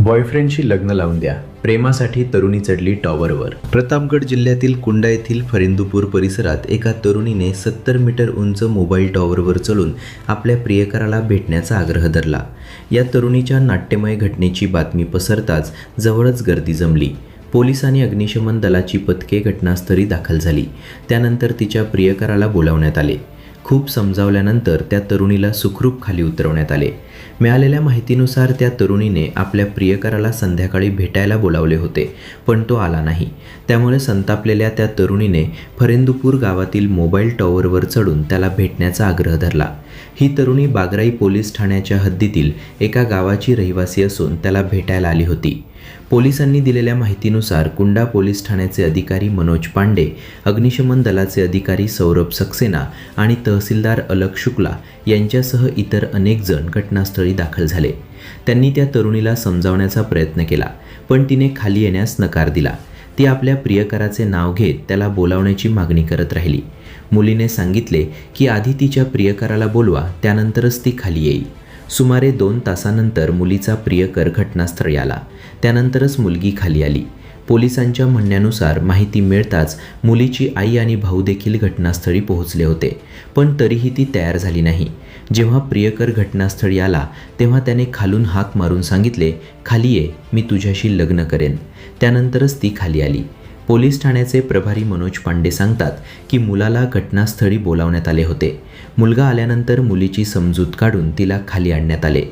बॉयफ्रेंडशी लग्न लावून द्या, प्रेमासाठी तरुणी चढली टॉवरवर। प्रतापगड जिल्ह्यातील कुंडा येथील फरिंदपूर परिसरात एका तरुणीने 70 मीटर उंच मोबाईल टॉवरवर चढून आपल्या प्रियकराला भेटण्याचा आग्रह धरला। या तरुणीच्या नाट्यमय घटनेची बातमी पसरताच जवळच गर्दी जमली। पोलीस आणि अग्निशमन दलाची पथके घटनास्थळी दाखल झाली। त्यानंतर तिच्या प्रियकराला बोलावण्यात आले। खूप समजावल्यानंतर त्या तरुणीला सुखरूप खाली उतरवण्यात आले। मिळालेल्या माहितीनुसार त्या तरुणीने आपल्या प्रियकराला संध्याकाळी भेटायला बोलावले होते, पण तो आला नाही। त्यामुळे संतापलेल्या त्या तरुणीने फरिंदपूर गावातील मोबाईल टॉवरवर चढून त्याला भेटण्याचा आग्रह धरला। ही तरुणी बागराई पोलीस ठाण्याच्या हद्दीतील एका गावाची रहिवासी असून त्याला भेटायला आली होती। पोलिसांनी दिलेल्या माहितीनुसार कुंडा पोलीस ठाण्याचे अधिकारी मनोज पांडे, अग्निशमन दलाचे अधिकारी सौरभ सक्सेना आणि तहसीलदार अलक शुक्ला यांच्यासह इतर अनेक जण घटनास्थळी दाखल झाले। त्यांनी त्या तरुणीला समजावण्याचा प्रयत्न केला, पण तिने खाली येण्यास नकार दिला। ती आपल्या प्रियकराचे नाव घेत त्याला बोलावण्याची मागणी करत राहिली। मुलीने सांगितले की आधी तिच्या प्रियकराला बोलवा, त्यानंतरच ती खाली येईल। सुमारे 2 तासानंतर मुलीचा प्रियकर घटनास्थळी आला। त्यानंतरच मुलगी खाली आली। पोलिसांच्या म्हणण्यानुसार माहिती मिळताच मुलीची आई आणि भाऊ देखील घटनास्थळी पोहोचले होते, पण तरीही ती तयार झाली नाही। जेव्हा प्रियकर घटनास्थळी आला तेव्हा त्याने खालून हाक मारून सांगितले, खाली ये, मी तुझ्याशी लग्न करेन। त्यानंतरच ती खाली आली। पोलीस ठाण्याचे प्रभारी मनोज पांडे सांगतात की मुलाला घटनास्थळी बोलावण्यात आले होते। मुलगा आल्यानंतर मुलीची समजूत काढून तिला खाली आणण्यात आले।